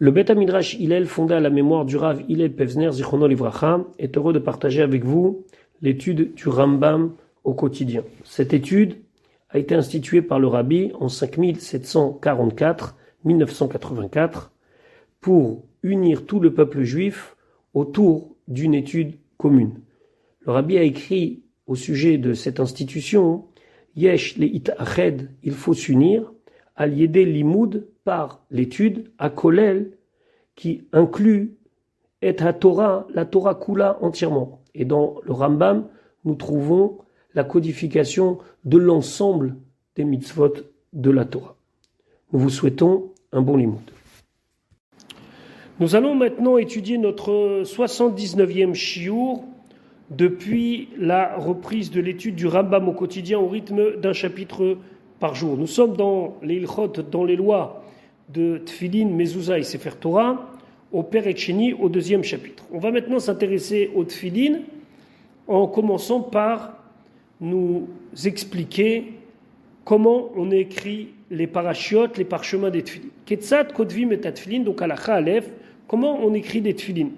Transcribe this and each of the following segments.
Le Beth Midrash Hillel, fondé à la mémoire du Rav Hillel Pevzner Zichrono Livracha, est heureux de partager avec vous l'étude du Rambam au quotidien. Cette étude a été instituée par le Rabbi en 5744-1984 pour unir tout le peuple juif autour d'une étude commune. Le Rabbi a écrit au sujet de cette institution « Yesh le'itached » il faut s'unir, al yedé limoud par l'étude, à Kolel, qui inclut et la Torah Kula entièrement. Et dans le Rambam, nous trouvons la codification de l'ensemble des mitzvot de la Torah. Nous vous souhaitons un bon limoud. Nous allons maintenant étudier notre 79e shiur depuis la reprise de l'étude du Rambam au quotidien au rythme d'un chapitre par jour. Nous sommes dans les ilchot, dans les lois de Tfilin, Mezouza et Sefer Torah, au Perek Sheni, au deuxième chapitre. On va maintenant s'intéresser au Tfilin en commençant par nous expliquer comment on écrit les parachiotes, les parchemins des Tfilin. Ketzat Kodvim et Tfilin, donc Halacha Aleph, comment on écrit des Tfilin.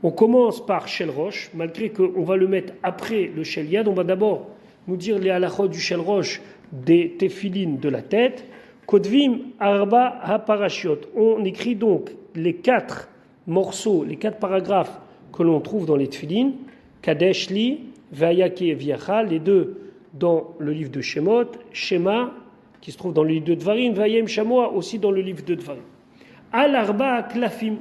On commence par Shel Rosh, malgré qu'on va le mettre après le Shel Yad. On va d'abord nous dire les halachot du Shel Rosh des Tefilin de la tête. Kodvim Arba HaParashiot. On écrit donc les 4 morceaux, les 4 paragraphes que l'on trouve dans les Tefilin. Kadesh Li, Vayake et Viacha, les 2 dans le livre de Shemot, Shema, qui se trouve dans le livre de Dvarim, Vayem Shamoa, aussi dans le livre de Dvarim. Al Arba Klafim,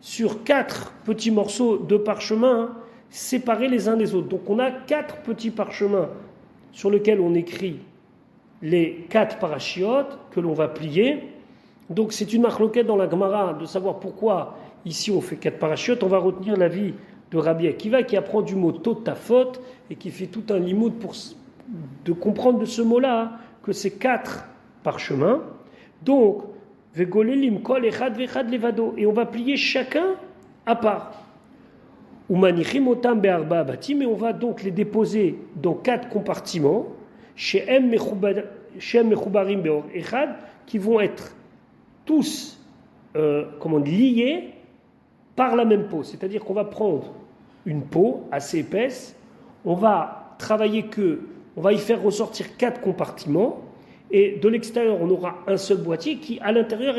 sur 4 petits morceaux de parchemin séparés les uns des autres. Donc on a 4 petits parchemins sur lesquels on écrit les 4 parachiotes que l'on va plier. Donc c'est une marloquette dans la Gemara de savoir pourquoi ici on fait 4 parachiotes. On va retenir l'avis de Rabbi Akiva qui apprend du mot totafot et qui fait tout un limoud pour de comprendre de ce mot-là que c'est 4 parchemins. Donc vegolelim kol echad vechad levado, et on va plier chacun à part. Umanichim otam be'arba batim, et on va donc les déposer dans 4 compartiments. She'em mechubarim be'or echad, qui vont être tous liés par la même peau. C'est-à-dire qu'on va prendre une peau assez épaisse, on va travailler on va y faire ressortir 4 compartiments, et de l'extérieur on aura un seul boîtier qui à l'intérieur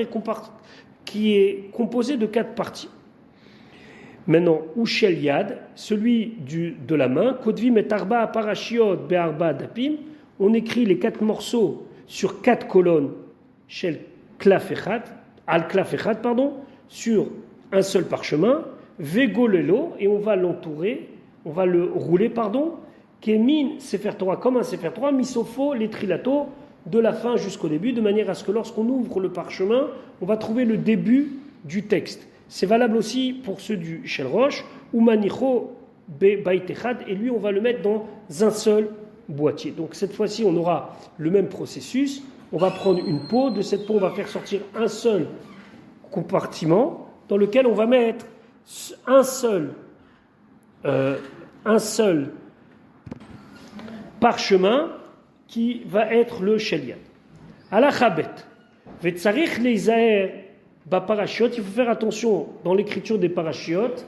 qui est composé de 4 parties. Maintenant, Ushel Yad, celui de la main, Kodvim et Arba Parashiot Be'arba Dapim, on écrit les 4 morceaux sur 4 colonnes, Shel Klaf Echad, Al Klaf Echad, sur un seul parchemin, Vegolelo, et on va l'entourer, on va le rouler, Kemin Sefer Torah, comme un Sefer Torah, Misofo, les trilatos, de la fin jusqu'au début, de manière à ce que lorsqu'on ouvre le parchemin, on va trouver le début du texte. C'est valable aussi pour ceux du Shel Rosh, ou Manicho Baitechad, et lui on va le mettre dans un seul boîtier. Donc cette fois-ci on aura le même processus, on va prendre une peau, de cette peau on va faire sortir un seul compartiment, dans lequel on va mettre un seul parchemin, qui va être le Shel Yad. Alachabet. Vetzarich leizaer ba parashiot. Il faut faire attention dans l'écriture des parachiotes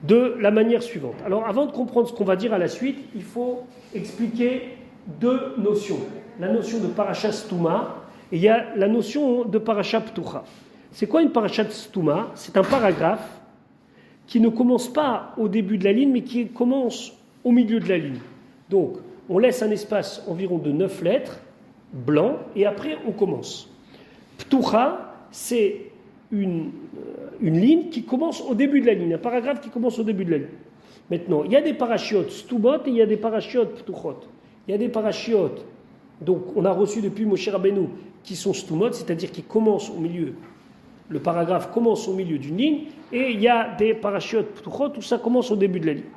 de la manière suivante. Alors, avant de comprendre ce qu'on va dire à la suite, il faut expliquer 2 notions. La notion de parashat stuma et il y a la notion de parashat ptucha. C'est quoi une parashat stuma? C'est un paragraphe qui ne commence pas au début de la ligne, mais qui commence au milieu de la ligne. Donc, on laisse un espace environ de 9 lettres, blanc, et après on commence. Ptucha, c'est une ligne qui commence au début de la ligne, un paragraphe qui commence au début de la ligne. Maintenant, il y a des parachiotes stubot et il y a des parachiotes ptuchot. Il y a des parachiotes, donc on a reçu depuis Moshe Rabbeinu, qui sont stumot, c'est-à-dire qui commencent au milieu, le paragraphe commence au milieu d'une ligne, et il y a des parachiotes ptuchot où ça commence au début de la ligne.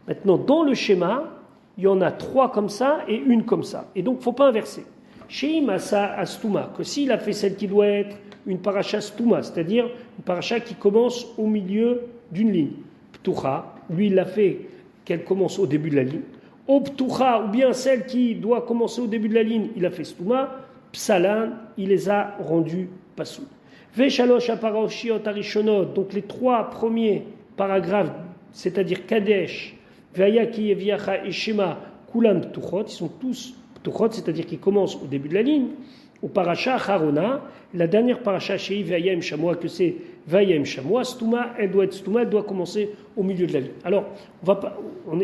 Maintenant, dans le schéma, il y en a 3 comme ça et une comme ça. Et donc, il ne faut pas inverser. Sheim asa astuma, que s'il a fait celle qui doit être une paracha stuma, c'est-à-dire une paracha qui commence au milieu d'une ligne. Ptucha, lui, il l'a fait qu'elle commence au début de la ligne. O ptucha, ou bien celle qui doit commencer au début de la ligne, il a fait stuma. Psalan, il les a rendus pasoul. Veshalosh aparoshiot arishonot, donc les 3 premiers paragraphes, c'est-à-dire Kadesh, Vayaki Eviacha et Shema, Kulam Ptuchot, ils sont tous Ptuchot, c'est-à-dire qu'ils commencent au début de la ligne, au paracha Harona, la dernière paracha chez Vayem Shamoa, que c'est Vayem Shamoa, Stouma, elle doit commencer au milieu de la ligne. Alors,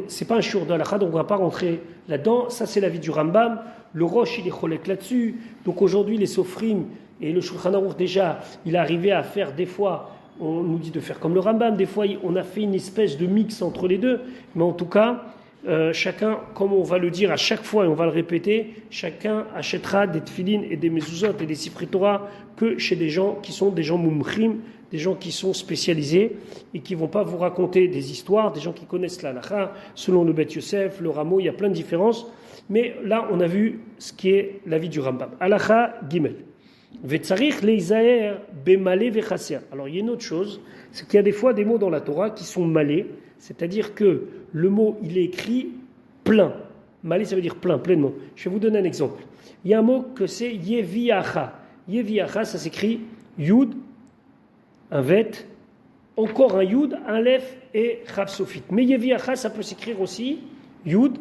c'est pas un shiur de halakha, donc on ne va pas rentrer là-dedans, ça c'est l'avis du Rambam, le Rosh il est cholek là-dessus, donc aujourd'hui les Sofrim et le Shulchan Aruch déjà, il est arrivé à faire des fois, on nous dit de faire comme le Rambam, des fois on a fait une espèce de mix entre les deux, mais en tout cas, chacun, comme on va le dire à chaque fois et on va le répéter, chacun achètera des tefilines et des mezuzot et des sifrei Torah que chez des gens qui sont des gens mumchim, des gens qui sont spécialisés et qui ne vont pas vous raconter des histoires, des gens qui connaissent la halakha, selon le Beth Yosef, le Rameau, il y a plein de différences. Mais là, on a vu ce qui est l'avis du Rambam. Halakha Gimel. Vetzarich leizaer bemale vechaser. Alors il y a une autre chose, c'est qu'il y a des fois des mots dans la Torah qui sont malés, c'est-à-dire que le mot il est écrit plein. Malé ça veut dire plein, pleinement. Je vais vous donner un exemple. Il y a un mot que c'est yeviacha. Yeviacha ça s'écrit yud, un vet, encore un yud, un lef et chav sofit. Mais yeviacha ça peut s'écrire aussi yud,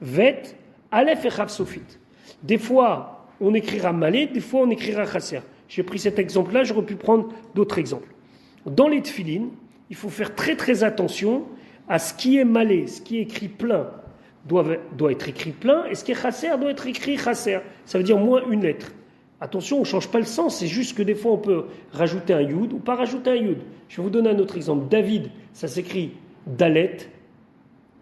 vet, alef et chav sofit. Des fois on écrira malé, des fois on écrira chasser. J'ai pris cet exemple-là, j'aurais pu prendre d'autres exemples. Dans les tefilines, il faut faire très très attention à ce qui est malé, ce qui est écrit plein doit être écrit plein, et ce qui est chasser doit être écrit chasser. Ça veut dire moins une lettre. Attention, on ne change pas le sens, c'est juste que des fois on peut rajouter un yud ou pas rajouter un yud. Je vais vous donner un autre exemple. David, ça s'écrit dalet,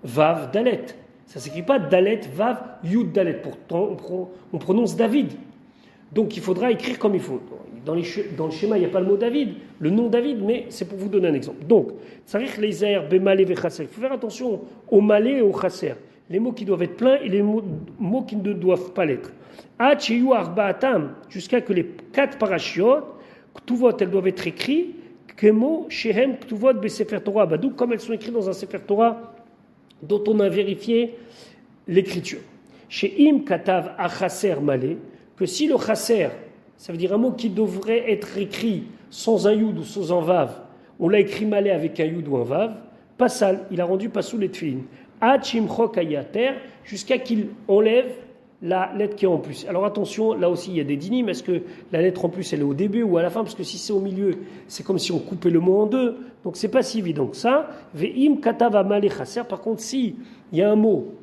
vav, dalet. Ça ne s'écrit pas Dalet, Vav, Yud, Dalet. Pourtant, on prononce David. Donc, il faudra écrire comme il faut. Dans le schéma, il n'y a pas le mot David, le nom David, mais c'est pour vous donner un exemple. Donc, Tsarich Leizer, Bemalé, Vechasser. Il faut faire attention au malé et au chasser. Les mots qui doivent être pleins et les mots qui ne doivent pas l'être. Achiyu Arbaatam, jusqu'à que les 4 parashiot, Ktuvot, elles doivent être écrites, Kemo, Shehem, Ktuvot, Besefer Torah, Badou, comme elles sont écrites dans un Sefer Torah dont on a vérifié l'écriture. Chez Im Katav Achaser Malé, que si le Chaser, ça veut dire un mot qui devrait être écrit sans un Yud ou sans un Vav, on l'a écrit Malé avec un Yud ou un Vav, Passal, il a rendu Passou les Tfilin. Hachimchok Ayater, jusqu'à qu'il enlève la lettre qui est en plus. Alors attention, là aussi il y a des dynimes, est-ce que la lettre en plus elle est au début ou à la fin, parce que si c'est au milieu, c'est comme si on coupait le mot en deux, donc c'est pas si évident que ça. Ve'im katava malé chaser, par contre si il y a un mot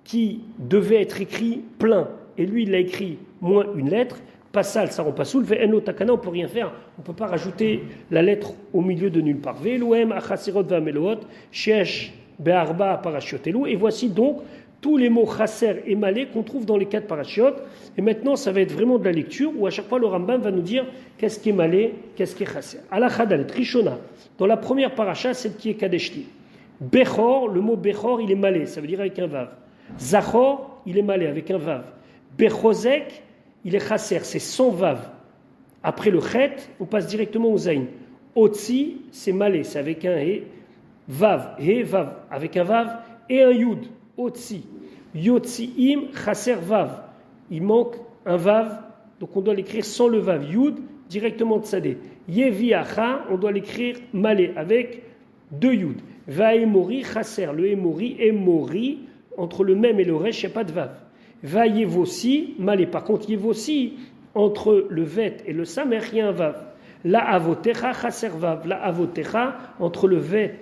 qui devait être écrit plein, et lui il l'a écrit moins une lettre, passal, ça rend pas soul, ve'eno takana, on peut rien faire, on peut pas rajouter la lettre au milieu de nulle part. Ve'elohem achaserot va'meloot, sheesh be'arba parashiotelu, et voici donc tous les mots chasser et malé qu'on trouve dans les 4 parachiotes. Et maintenant, ça va être vraiment de la lecture où à chaque fois le Rambam va nous dire qu'est-ce qui est malé, qu'est-ce qui est chasser. Halakha dalet, Rishona. Dans la première paracha, celle qui est Kadeshti. Bechor, le mot Bechor, il est malé, ça veut dire avec un vav. Zachor, il est malé avec un vav. Bechozek, il est chasser, c'est sans vav. Après le chet, on passe directement au zain. Otsi, c'est malé, c'est avec un he. Vav, he, vav, avec un vav et un yud. Otsi, Yotziim, Chaser Vav. Il manque un Vav, donc on doit l'écrire sans le Vav. Yud, directement Tsadé. Yeviacha, on doit l'écrire Malé, avec 2 Yud. Vaemori, Chaser, le Emori, Emori, entre le même et le Resh, il n'y a pas de Vav. Vayevosi, Malé. Par contre, Yevosi, entre le Vet et le Samer, il y a un Vav. La Avotecha, Chaser Vav. La Avotecha, entre le Vet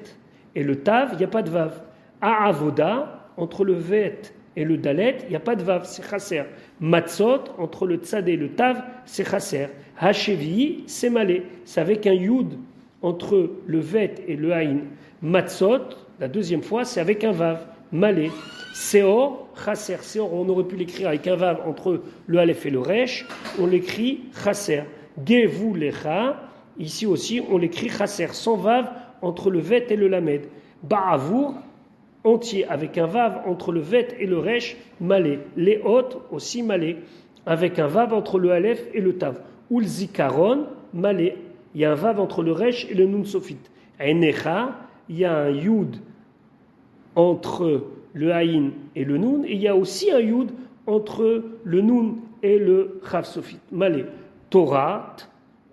et le Tav, il n'y a pas de Vav. Avoda, entre le Vet et le Dalet, il n'y a pas de Vav, c'est Chaser. Matzot, entre le Tzad et le Tav, c'est Chaser. Hachevi, c'est Malé. C'est avec un Yud entre le Vet et le Haïn. Matzot, la deuxième fois, c'est avec un Vav, Malé. Seor, Chaser. Seor, on aurait pu l'écrire avec un Vav entre le Aleph et le Resh, on l'écrit Chaser. Gevu Lecha, ici aussi, on l'écrit Chaser, sans Vav entre le Vet et le Lamed. Ba'avour, entier, avec un vav entre le vet et le resh, malé. Les hôtes, aussi malé, avec un vav entre le aleph et le tav. Ou le zikaron, malé. Il y a un vav entre le resh et le nun sofit. Enecha, il y a un yud entre le haïn et le nun, et il y a aussi un yud entre le nun et le chav sofit. Malé. Torah,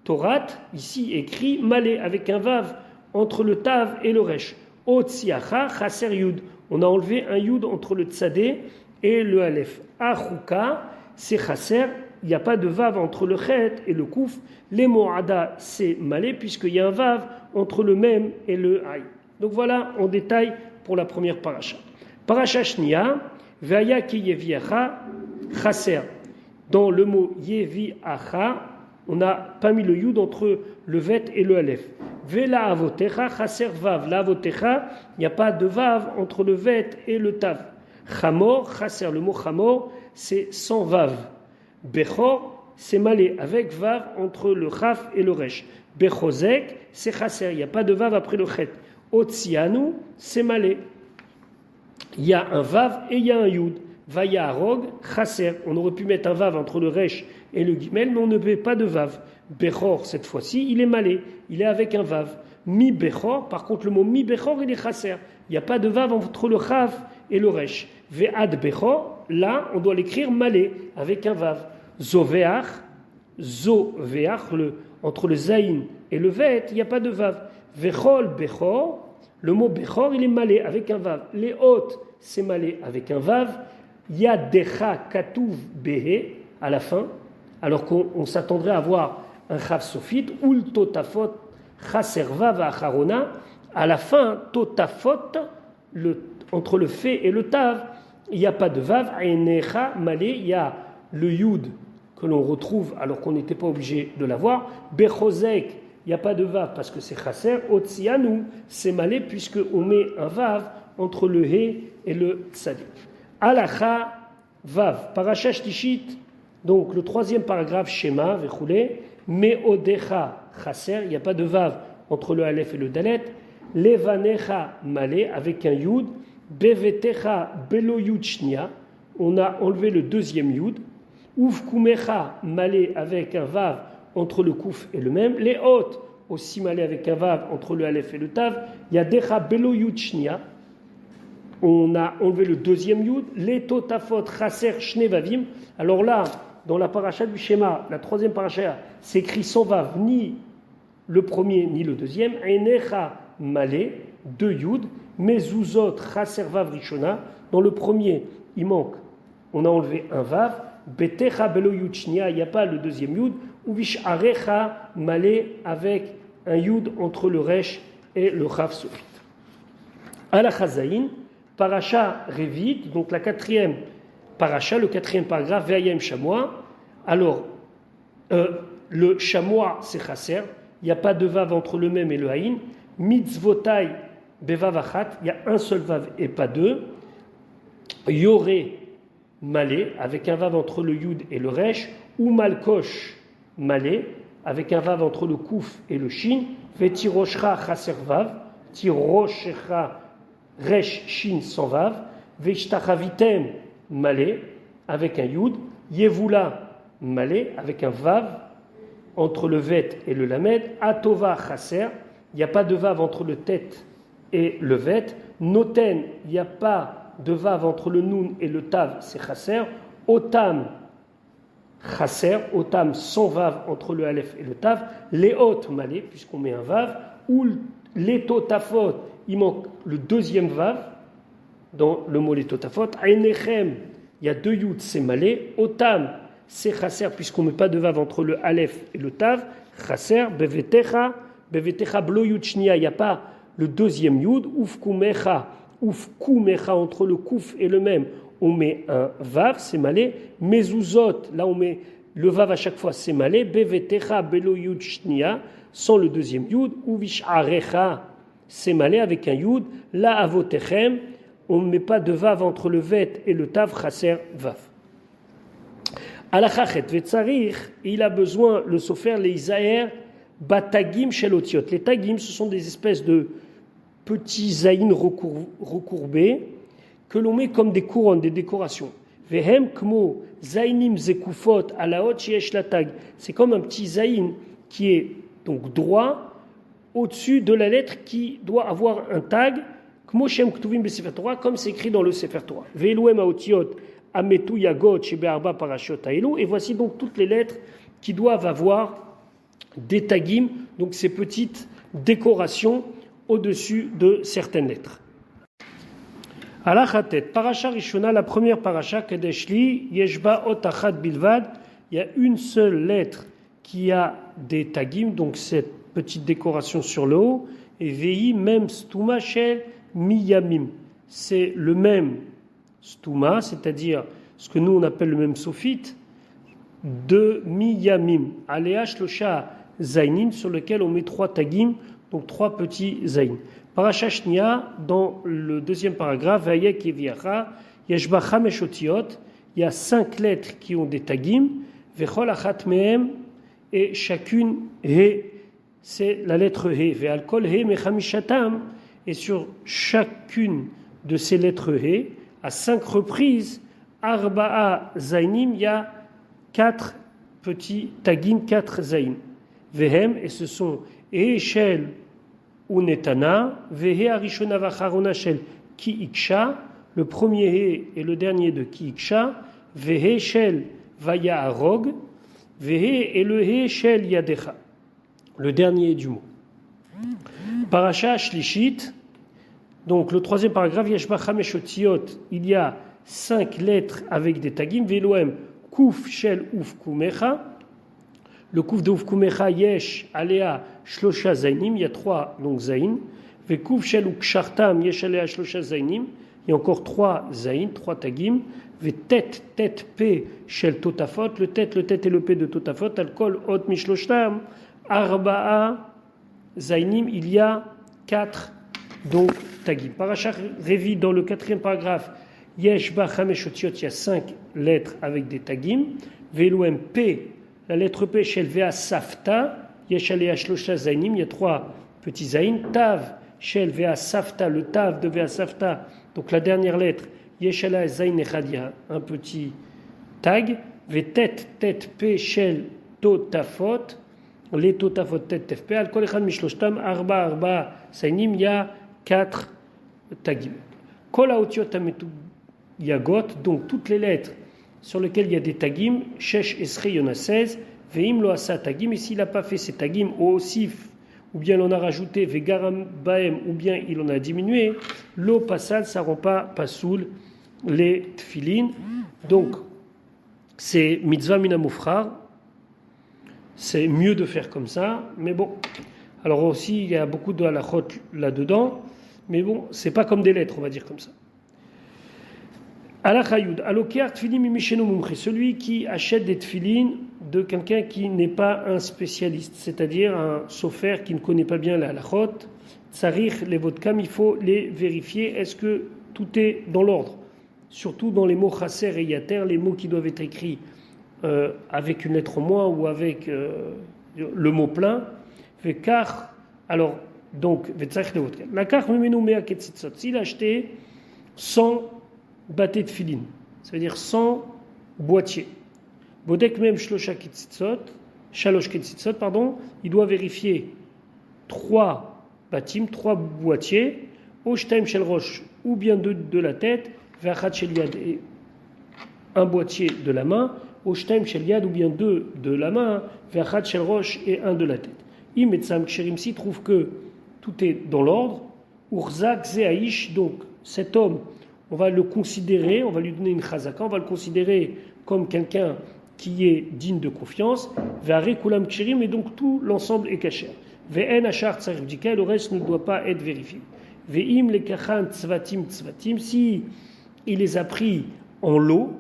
Torat, ici écrit malé avec un vav entre le tav et le resh. Otsiacha chaser yud. On a enlevé un yud entre le tzadé et le alef. Achuka, c'est chaser. Il n'y a pas de vav entre le chet et le kouf. Les mo'ada, c'est malé, puisqu'il y a un vav entre le mem et le aï. Donc voilà en détail pour la première paracha. Paracha shnia, ve'aya ki yeviacha chaser. Dans le mot yeviacha, on n'a pas mis le yud entre le vet et le alef. Vela avotecha chaser vav. La avotecha, il n'y a pas de vav entre le vet et le tav. Chamor, chaser, le mot chamor, c'est sans vav. Bechor, c'est malé avec vav entre le chaf et le resh. Bechozek, c'est chaser, il n'y a pas de vav après le chet. Otsianu, c'est malé. Il y a un vav et il y a un yud. Vaya arog, chaser. On aurait pu mettre un vav entre le resh et le gimel, mais on ne met pas de vav. Bechor, cette fois-ci, il est malé. Il est avec un vav. Mi bechor, par contre, le mot mi bechor, il est chaser. Il n'y a pas de vav entre le chaf et le resh. Ve'ad bechor, là, on doit l'écrire malé, avec un vav. Zoveach, entre le zaïn et le vet, il n'y a pas de vav. Vechol bechor, le mot bechor, il est malé, avec un vav. Les hautes, c'est malé, avec un vav. Yadecha katuv behe, à la fin, alors qu'on s'attendrait à avoir un chav sofit, ou le totafot chaser vav acharona, à la fin, totafot, entre le fait et le tav, il n'y a pas de vav, einecha malé, il y a le yud que l'on retrouve alors qu'on n'était pas obligé de l'avoir. Bechozek, il n'y a pas de vav parce que c'est chaser. Otsianu, c'est malé puisqu'on met un vav entre le he et le tzadik. Alacha vav, paracha shtishit, donc le troisième paragraphe, schéma, vechoulé, meodecha chaser, il n'y a pas de vav entre le alef et le dalet. Levanecha malé avec un yud. Bevetecha belo yud shnia, on a enlevé le deuxième yud. Ufkumecha malé avec un vav entre le kouf et le mem. Les hautes aussi malé avec un vav entre le alef et le tav. Yadecha belo yud shnia, on a enlevé le deuxième yud. Les totafot chaser shne vavim. Alors là, dans la paracha du schéma, la troisième paracha, c'est écrit sans vav, ni le premier ni le deuxième. Einecha malé, deux yud. Mezuzot chaser vav rishona. Dans le premier, il manque, on a enlevé un vav. Betecha belo yud shnia, il n'y a pas le deuxième yud. Uvish arecha malé avec un yud entre le resh et le chav sofit. Alachazaïn, paracha revit, donc la quatrième paracha, le quatrième paragraphe, ve'ayem chamois. Alors, le chamois c'est chaser, il n'y a pas de vav entre le même et le haïn. Mitzvotai bevavachat, il y a un seul vav et pas deux. Yoré malé, avec un vav entre le yud et le resh. Ou malkosh malé, avec un vav entre le kouf et le shin. Vetiroshcha chaser vav, tiroshcha resh shin sans vav. Veshtachavitem malé, avec un yud. Yevula malé, avec un vav entre le vet et le lamed. Atova chaser, il n'y a pas de vav entre le tête et le vet. Noten, il n'y a pas de vav entre le nun et le tav, c'est chaser. Otam, chaser. Otam, sans vav entre le alef et le tav. Léot, malé, puisqu'on met un vav. Ou l'étotafot, il manque le deuxième vav dans le mot l'étotafot. Ainechem, il y a deux yud, c'est malé. Otam, c'est chaser, puisqu'on ne met pas de vav entre le alef et le tav. Chaser, bevetecha. Bevetecha blo yud shnia, il n'y a pas le deuxième yud. Ufkumecha, entre le kouf et le même, on met un vav, c'est malé. Mezuzot, là on met le vav à chaque fois, c'est malé. Bevetecha belo yud shnia, sans le deuxième yud. Uvish arecha, c'est malé avec un yud. La avotechem, on ne met pas de vav entre le vet et le tav, chaser vav. Alachachet vetzarich, il a besoin, le sofer, les isaer, batagim shelotiot. Les tagim, ce sont des espèces de petits zaïns recourbés que l'on met comme des couronnes, des décorations. Vehem kmo zaïnim zekufot alaot sheyesh latag. C'est comme un petit zaïn qui est donc droit au-dessus de la lettre qui doit avoir un tag. Kmo shem ktuvim besefer Torah, comme c'est écrit dans le sefer Torah. Ve'eluem haotiot ametu yagot shebe'arba parashot haelu. Et voici donc toutes les lettres qui doivent avoir des tagim, donc ces petites décorations au-dessus de certaines lettres. Alachatet, paracha rishona, la première paracha, Kadeshli, Yeshba ot achat bilvad, il y a une seule lettre qui a des tagim, donc cette petite décoration sur le haut, et Vehi même stuma shel miyamim. C'est le même stuma, c'est-à-dire ce que nous on appelle le même sophite, de miyamim, alea shlosha zainim, sur lequel on met 3 tagim, donc 3 petits zain. Paracha Shnia, dans le deuxième paragraphe, Vayek Yeviacha, Yeshba Chamesh Otiot, il y a 5 lettres qui ont des tagim, Vechol Achat Mehem, et chacune He, c'est la lettre He, Ve'alkol He Mechamishatam, et sur chacune de ces lettres He, à 5 reprises, Arba'a Zainim, il y a 4 petits tagim, 4 zain. Vehem, et ce sont He Shel Unetana, Vehe Arishona Vacharona Shel Ki Iksha, le premier He et le dernier de Ki Iksha, Vehe Shel Vaya Arog, Vehe et le He Shel Yadecha, le dernier du mot. Paracha Shlishit, donc le troisième paragraphe, Yeshba Chamesh Otiot, il y a 5 lettres avec des tagim, Veloem Kuf Shel Ufkumecha, le Kuf de Ufkumecha Yesh Alea Shlosha Zainim, il y a 3 donc Zain. Vekuf Shel Ukshartam Yesh Alea Shlosha Zainim, il y a encore 3 Zain, 3 Tagim. Vetet Tet P Shel Totafot, le Tet et le P de Totafot, Alkol Ot Mishloshtam, Arba'a Zainim, il y a 4 donc Tagim. Parashat Revi, dans le 4e paragraphe, Yesh Ba Chamesh Otiot, il y a 5 lettres avec des Tagim. Veloem P, la lettre P, Shel Vea Safta, Yesh Alea Shlosha Zainim, il y a 3 petits Zain. Tav, Shel Vea Safta, le Tav de Vea Safta, donc la dernière lettre, Yesh Alea Zain Echad, il y a un petit tag. Vetet Tet P, Shel Totafot, les Totafot Tet Tef Al Kol Echad Mishloshtam, Arba Zainim, il y a 4 tagim. Kol Haotiot Ametu Yagot, donc toutes les lettres sur lesquelles il y a des tagim, Shesh Esrei, il y en a 16, Veim lo asa tagim, et s'il n'a pas fait ces tagim, au osif, ou bien il en a rajouté, Vegaram baem, ou bien il en a diminué, lo pasal, ça ne rend pas pasoul les tfilin. Donc, c'est mitzvah minamufrar, c'est mieux de faire comme ça, mais bon. Alors aussi, il y a beaucoup de halachot là-dedans, mais bon, c'est pas comme des lettres, on va dire comme ça. Celui qui achète des tfilin de quelqu'un qui n'est pas un spécialiste, c'est-à-dire un sofer qui ne connaît pas bien la halachot, tsarich les vodkam, il faut les vérifier, est-ce que tout est dans l'ordre, surtout dans les mots chaser et yater, les mots qui doivent être écrits avec une lettre en moins ou avec le mot plein. Vekar, alors donc tsarich les vodkam. La carte s'il a acheté 100 bâtés de filin, ça veut dire 100 boîtiers. Bodek même shalosh ketzitzot, il doit vérifier 3 bâtim, 3 boîtiers, oshtaim shel rosh, ou bien 2 de la tête, ve'achat shel yad, et un boîtier de la main, oshtaim shel yad, ou bien 2 de la main, ve'achat shel rosh, et un de la tête. Imetzam ksherim, si trouve que tout est dans l'ordre, urzak zeaish, donc cet homme, on va le considérer, on va lui donner une chazaka, on va le considérer comme quelqu'un qui est digne de confiance. Ve'are kulam kshirim, et donc tout l'ensemble est kasher. Ve'en achar tsarich bdika, le reste ne doit pas être vérifié. Ve'im lekachan tzvatim, si il les a pris en lot,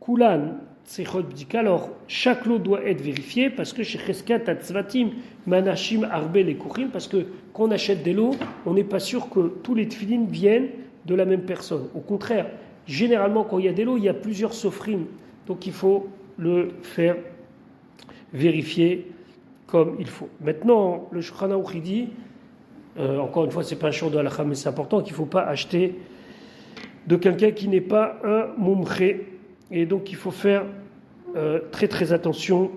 kulan tsechot bdika, alors chaque lot doit être vérifié, parce que chez cheskat tzvatim manashim arbe lekuchim, parce que quand on achète des lots, on n'est pas sûr que tous les tefilin viennent de la même personne. Au contraire, généralement, quand il y a des lots, il y a plusieurs sofrim. Donc il faut le faire vérifier comme il faut. Maintenant, le Shulchan Aruch dit, encore une fois, ce n'est pas un chant de halakha, mais c'est important qu'il ne faut pas acheter de quelqu'un qui n'est pas un mumché. Et donc il faut faire très très attention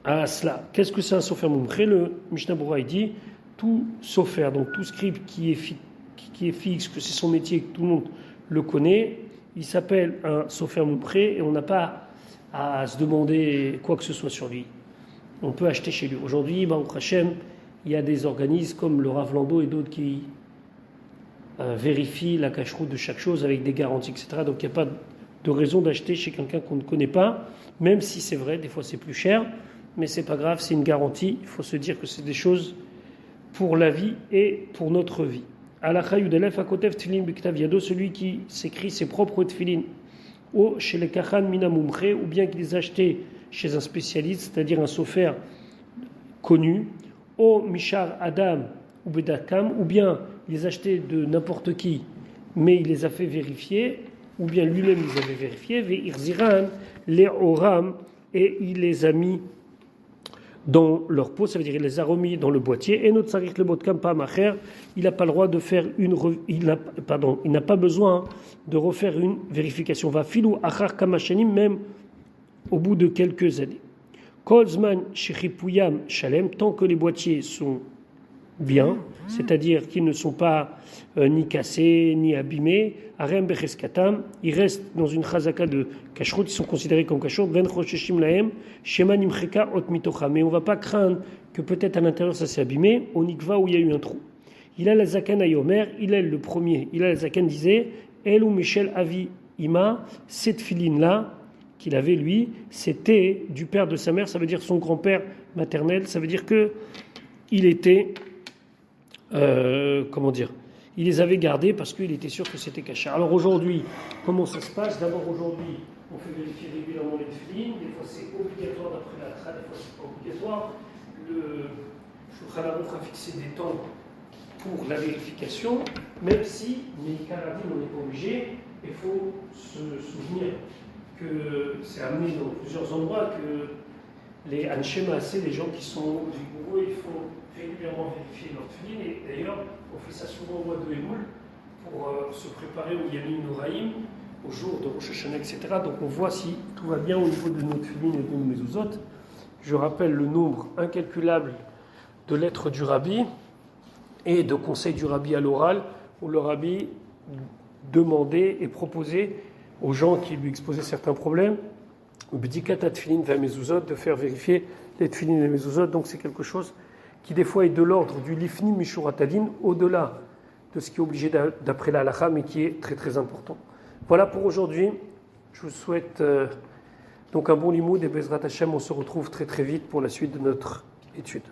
à cela. Qu'est-ce que c'est un sofer mumché? Le Mishnah Berurah dit, tout sofer, donc tout scribe qui est fixe, que c'est son métier, que tout le monde le connaît, il s'appelle un sofer mumché et on n'a pas à se demander quoi que ce soit sur lui. on peut acheter chez lui. Aujourd'hui, Baruch Hashem, il y a des organismes comme le Rav Lando et d'autres qui vérifient la cacheroute de chaque chose avec des garanties, etc. Donc il n'y a pas de raison d'acheter chez quelqu'un qu'on ne connaît pas, même si c'est vrai, des fois c'est plus cher, mais c'est pas grave, c'est une garantie. Il faut se dire que c'est des choses pour la vie et pour notre vie. Alacha Yudelef Akotev Tfilin Biktav Yado, celui qui s'écrit ses propres tfilin, ou chez les Kachan Minamumche, ou bien qu'il les a achetés chez un spécialiste, c'est-à-dire un sophère connu, ou Mishar Adam ou Bedakam, ou bien il les a achetés de n'importe qui, mais il les a fait vérifier, ou bien lui-même les avait vérifiés, Ve'irziran, les Oram, et il les a mis dans leur pot, ça veut dire il les a remis dans le boîtier. Et notre sarik le botkam pas macher, il n'a pas le droit de faire il n'a pas besoin de refaire une vérification. Va filou achar kamashanim, même au bout de quelques années. Kolzman shechipuyam shalem, tant que les boîtiers sont bien, c'est-à-dire qu'ils ne sont pas ni cassés ni abîmés, arem becheskatam, ils restent dans une chazaka de kashrut, ils sont considérés comme kashrut, ven chosheshim lahem, shema nimcheka ot mitocha, mais on ne va pas craindre que peut-être à l'intérieur ça s'est abîmé, on y va où il y a eu un trou. Il a la zaken ayomer, il est le premier, il a la zaken disait, El ou Michel Avi Ima, cette filine-là qu'il avait lui, c'était du père de sa mère, ça veut dire son grand-père maternel, ça veut dire que il était il les avait gardés parce qu'il était sûr que c'était caché. Alors aujourd'hui, comment ça se passe? D'abord aujourd'hui, on fait vérifier régulièrement les tefilines. Des fois c'est obligatoire d'après la tra, des fois c'est pas obligatoire. Le Shulchan Aruch a fixé des temps pour la vérification, même si, mais Karadine, on n'est pas obligé. Il faut se souvenir que c'est amené dans plusieurs endroits que les Anshe Maaseh, les gens qui sont rigoureux, ils font régulièrement vérifier leur tefilin, et d'ailleurs on fait ça souvent au mois de Elul pour se préparer au Yamim Noraïm, au jour de Rosh Hashanah, etc. Donc on voit si tout va bien au niveau de nos tefilin et de nos mezuzot. Je rappelle le nombre incalculable de lettres du Rabbi et de conseils du Rabbi à l'oral, où le Rabbi demandait et proposait aux gens qui lui exposaient certains problèmes B'dikat tefilin va mezuzot, de faire vérifier les tefilin et les mezuzot. Donc c'est quelque chose qui des fois est de l'ordre du lifnim mishuratadin, au-delà de ce qui est obligé d'après la halakha, mais qui est très très important. Voilà pour aujourd'hui. Je vous souhaite donc un bon limoud et Bezrat Hashem, on se retrouve très très vite pour la suite de notre étude.